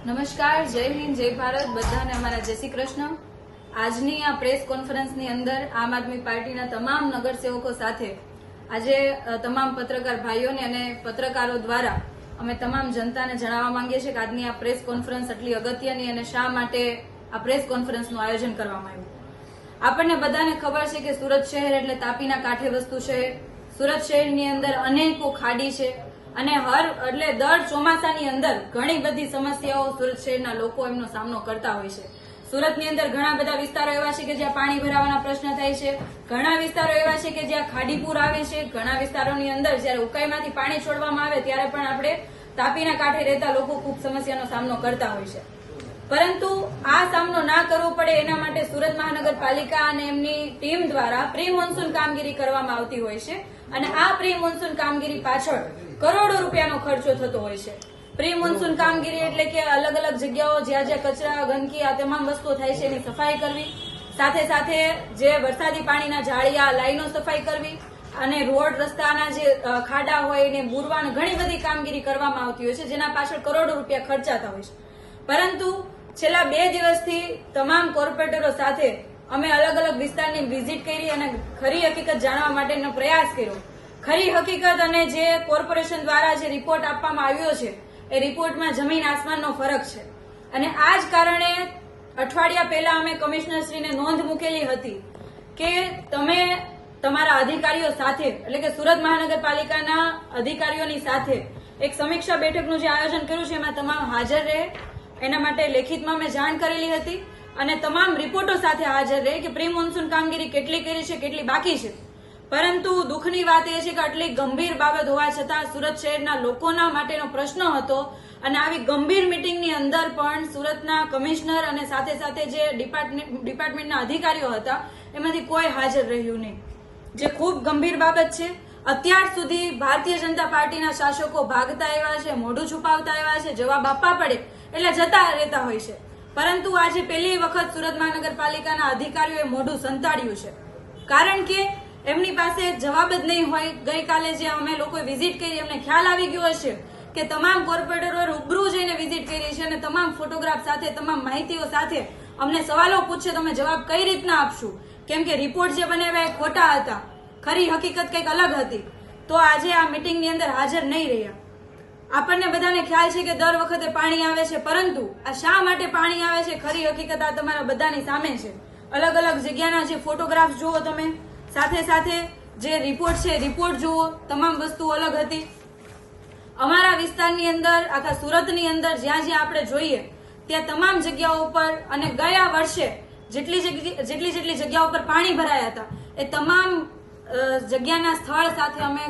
નમસ્કાર, જય હિન્દ, જય ભારત. બધાને અમારા જય શ્રી કૃષ્ણ. આજની આ પ્રેસ કોન્ફરન્સની અંદર આમ આદમી પાર્ટીના તમામ નગરસેવકો સાથે આજે તમામ પત્રકાર ભાઈઓને અને પત્રકારો દ્વારા અમે તમામ જનતાને જણાવવા માંગીએ છીએ કે આજની આ પ્રેસ કોન્ફરન્સ આટલી અગત્યની અને શા માટે આ પ્રેસ કોન્ફરન્સનું આયોજન કરવામાં આવ્યું. આપણને બધાને ખબર છે કે સુરત શહેર એટલે તાપીના કાંઠે વસતું શહેર. સુરત શહેરની અંદર અનેકો ખાડી છે અને દર ચોમાસાની અંદર ઘણી બધી સમસ્યાઓ સુરત શહેરના લોકો એમનો સામનો કરતા હોય છે. સુરતની અંદર ઘણા બધા વિસ્તારો એવા છે કે જ્યાં પાણી ભરાવાના પ્રશ્ન થાય છે, ઘણા વિસ્તારો એવા છે કે જ્યાં ખાડીપુર આવે છે, ઘણા વિસ્તારોની અંદર જયારે ઉકાઈમાંથી પાણી છોડવામાં આવે ત્યારે પણ આપણે તાપીના કાંઠે રહેતા લોકો ખૂબ સમસ્યાનો સામનો કરતા હોય છે. પરંતુ આ સામનો ના કરવો પડે એના માટે સુરત મહાનગરપાલિકા અને એમની ટીમ દ્વારા પ્રી મોન્સૂન કામગીરી કરવામાં આવતી હોય છે અને આ પ્રી મોન્સૂન કામગીરી પાછળ કરોડો રૂપિયાનો ખર્ચો થતો હોય છે. પ્રી મોન્સૂન કામગીરી એટલે કે અલગ અલગ જગ્યાઓ જ્યાં જ્યાં કચરા, ગંદકી આ તમામ વસ્તુઓ થાય છે એની સફાઈ કરવી, સાથે સાથે જે વરસાદી પાણીના જાળિયા, લાઈનો સફાઈ કરવી અને રોડ રસ્તાના જે ખાડા હોય એને બુરવાની ઘણી બધી કામગીરી કરવામાં આવતી હોય છે, જેના પાછળ કરોડો રૂપિયા ખર્ચાતા હોય છે. પરંતુ છેલ્લા 2 દિવસથી તમામ કોર્પોરેટરો સાથે અમે અલગ અલગ વિસ્તારની વિઝિટ કરી અને ખરી હકીકત જાણવા માટેનો પ્રયાસ કર્યો. ખરી હકીકત અને જે કોર્પોરેશન દ્વારા જે રિપોર્ટ આપવામાં આવ્યો છે એ રિપોર્ટમાં જમીન આસમાનનો ફરક છે અને આ જ કારણે અઠવાડિયા પહેલા અમે કમિશનરશ્રીને નોંધ મૂકેલી હતી કે તમે તમારા અધિકારીઓ સાથે એટલે કે સુરત મહાનગરપાલિકાના અધિકારીઓની સાથે એક સમીક્ષા બેઠકનું જે આયોજન કર્યું છે એમાં તમામ હાજર રહે એના માટે લેખિતમાં મેં જાણ કરેલી હતી અને તમામ રિપોર્ટો સાથે હાજર રહે કે પ્રી મોન્સૂન કામગીરી કેટલી કરી છે, કેટલી બાકી છે. પરંતુ દુઃખની વાત એ છે કે આટલી ગંભીર બાબત હોવા છતાં સુરત શહેરના લોકોના માટેનો પ્રશ્ન હતો અને આવી ગંભીર મિટિંગની અંદર પણ સુરતના કમિશનર અને સાથે સાથે જે ડિપાર્ટમેન્ટના અધિકારીઓ હતા એમાંથી કોઈ હાજર રહ્યું નહીં, જે ખૂબ ગંભીર બાબત છે. અત્યાર સુધી ભારતીય જનતા પાર્ટીના શાસકો ભાગતા આવ્યા છે, મોઢું છુપાવતા આવ્યા છે, જવાબ આપવા પડે એટલે જતા રહેતા હોય છે. પરંતુ આજે પહેલી વખત સુરત મહાનગરપાલિકાના અધિકારીઓએ મોઢું સંતાડ્યું છે, કારણ કે એમની પાસે જવાબ જ નહીં હોય. ગઈકાલે જે અમે લોકોએ વિઝિટ કરી એમને ખ્યાલ આવી ગયો હશે કે તમામ કોર્પોરેટરો રૂબરૂ જઈને વિઝિટ કરી છે અને તમામ ફોટોગ્રાફ સાથે, તમામ માહિતીઓ સાથે અમને સવાલો પૂછશે, તમે જવાબ કઈ રીતના આપશું, કેમ કે રિપોર્ટ જે બનાવ્યા એ ખોટા હતા, ખરી હકીકત કંઈક અલગ હતી. તો આજે આ મિટિંગની અંદર હાજર નહીં રહ્યા. આપણને બધાને ખ્યાલ છે કે દર વખતે પાણી આવે છે, પરંતુ આ શા માટે પાણી આવે છે ખરી હકીકત આ તમારા બધાની સામે છે. અલગ અલગ જગ્યાના જે ફોટોગ્રાફ જુઓ તમે, સાથે સાથે જે રિપોર્ટ છે રિપોર્ટ જુઓ, તમામ વસ્તુઓ અલગ હતી. અમારા વિસ્તારની અંદર, આખા સુરતની અંદર જ્યાં જ્યાં આપણે જોઈએ ત્યાં તમામ જગ્યાઓ ઉપર અને ગયા વર્ષે જેટલી જગ્યાઓ ઉપર પાણી ભરાયા હતા એ તમામ જગ્યાના સ્થળ સાથે અમે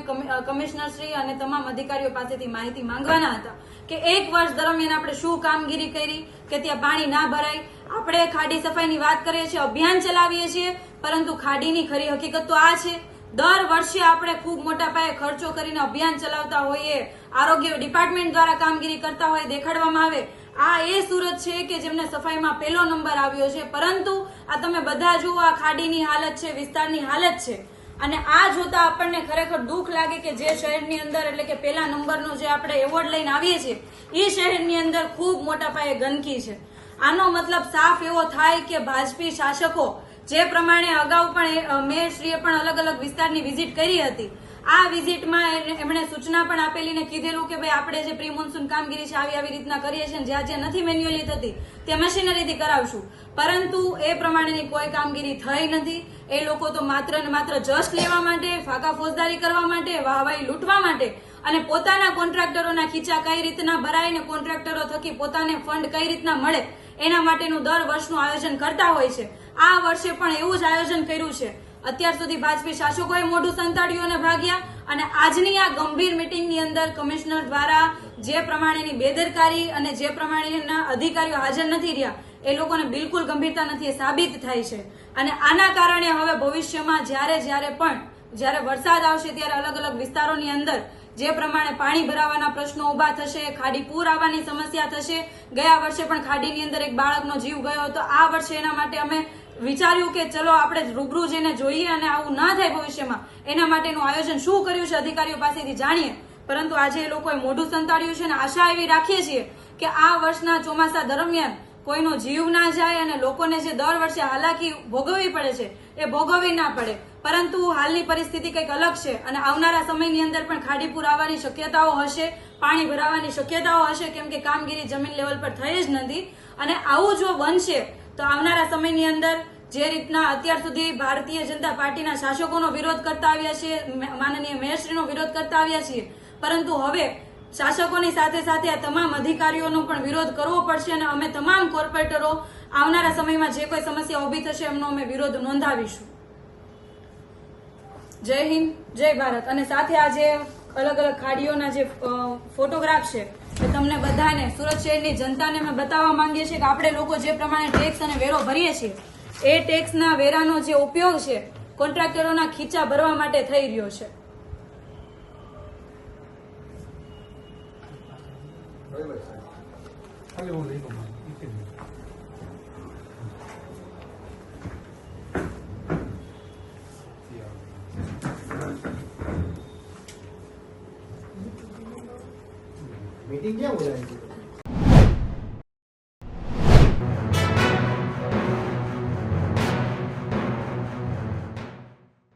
કમિશનરશ્રી અને તમામ અધિકારીઓ પાસેથી માહિતી માંગવાના હતા કે એક વર્ષ દરમિયાન આપણે શું કામગીરી કરી કે ત્યાં પાણી ના ભરાય. આપણે ખાડી સફાઈની વાત કરીએ છીએ, અભિયાન ચલાવીએ છીએ, પરંતુ ખાડીની ખરી હકીકત તો આ છે. દર વર્ષે આપણે ખૂબ મોટા પાયે ખર્ચો કરીને અભિયાન ચલાવતા હોઈએ, આરોગ્ય ડિપાર્ટમેન્ટ દ્વારા કામગીરી કરતા હોય, દેખાડવામાં આવે આ એ સુરત છે કે જેમને સફાઈમાં પહેલો નંબર આવ્યો છે. પરંતુ આ તમે બધા જુઓ, આ ખાડીની હાલત છે, વિસ્તારની હાલત છે અને આ જોતા આપણને ખરેખર દુઃખ લાગે કે જે શહેરની અંદર એટલે કે પહેલા નંબરનો જે આપણે એવોર્ડ લઈને આવીએ છીએ એ શહેરની અંદર ખૂબ મોટા પાયે ગંદકી છે. આનો મતલબ સાફ એવો થાય કે ભાજપી શાસકો જે પ્રમાણે અગાઉ પણ મેયરશ્રીએ પણ અલગ અલગ વિસ્તારની વિઝિટ કરી હતી, આ વિઝિટમાં એમણે સૂચના પણ આપેલી ને કીધેલું કે ભાઈ આપણે જે પ્રી મોન્સૂન કામગીરી છે આવી રીતના કરીએ છીએ, જ્યાં જ્યાં નથી મેન્યુઅલી થતી તે મશીનરીથી કરાવશું, પરંતુ એ પ્રમાણેની કોઈ કામગીરી થઈ નથી. એ લોકો તો માત્ર ને માત્ર જસ્ટ લેવા માટે, ફાકા ફોજદારી કરવા માટે, વાહવાહી લૂંટવા માટે અને પોતાના કોન્ટ્રાક્ટરોના ખીચા કઈ રીતના ભરાય ને કોન્ટ્રાક્ટરો થકી પોતાને ફંડ કઈ રીતના મળે એના માટેનું દર વર્ષનું આયોજન કરતા હોય છે. આ વર્ષે પણ એવું જ આયોજન કર્યું છે. અત્યાર સુધી ભાજપી શાસકોએ મોઢું સંતાડ્યું અને ભાગ્યા અને આજની આ ગંભીર મિટિંગની અંદર કમિશનર દ્વારા જે પ્રમાણેની બેદરકારી અને જે પ્રમાણેના અધિકારીઓ હાજર નથી રહ્યા એ લોકોને બિલકુલ ગંભીરતા નથી, એ સાબિત થાય છે. અને આના કારણે હવે ભવિષ્યમાં જ્યારે વરસાદ આવશે ત્યારે અલગ અલગ વિસ્તારોની અંદર જે પ્રમાણે પાણી ભરાવાના પ્રશ્નો ઉભા થશે, ખાડી પૂર આવવાની સમસ્યા થશે. ગયા વર્ષે પણ ખાડીની અંદર એક બાળકનો જીવ ગયો હતો. આ વર્ષે એના માટે અમે વિચાર્યું કે ચલો આપણે રૂબરૂ જઈને જોઈએ અને આવું ના થાય ભવિષ્યમાં એના માટેનું આયોજન શું કર્યું છે અધિકારીઓ પાસેથી જાણીએ. પરંતુ આજે એ લોકોએ મોઢું સંતાડ્યું છે અને આશા એવી રાખીએ છીએ કે આ વર્ષના ચોમાસા દરમિયાન કોઈનો જીવ ના જાય અને લોકોને જે દર વર્ષે હાલાકી ભોગવવી પડે છે એ ભોગવવી ના પડે. પરંતુ હાલની પરિસ્થિતિ કંઈક અલગ છે અને આવનારા સમયની અંદર પણ ખાડીપુર આવવાની શક્યતાઓ હશે, પાણી ભરાવાની શક્યતાઓ હશે, કેમ કે કામગીરી જમીન લેવલ પર થઈ જ નથી. અને આવું જો બનશે તો આવનારા સમયની અંદર જે રીતના અત્યાર સુધી ભારતીય જનતા પાર્ટીના શાસકોનો વિરોધ કરતા આવ્યા છીએ, માનનીય મેયરશ્રીનો વિરોધ કરતા આવ્યા છીએ, પરંતુ હવે શાસકોની સાથે સાથે આ તમામ અધિકારીઓનો પણ વિરોધ કરવો પડશે અને અમે તમામ કોર્પોરેટરો આવનારા સમયમાં જે કોઈ સમસ્યા ઉભી થશે એમનો અમે વિરોધ નોંધાવીશું. જય હિન્દ, જય ભારત. અને સાથે આ જે અલગ અલગ ખાડીઓના જે ફોટોગ્રાફ છે એ તમને બધાને, સુરત શહેરની જનતાને અમે બતાવવા માંગીએ છીએ કે આપણે લોકો જે પ્રમાણે ટેક્સ અને વેરો ભરીએ છીએ એ ટેક્સના વેરાનો જે ઉપયોગ છે કોન્ટ્રાક્ટરોના ખીચા ભરવા માટે થઈ રહ્યો છે. मीटिंग क्या बोला है?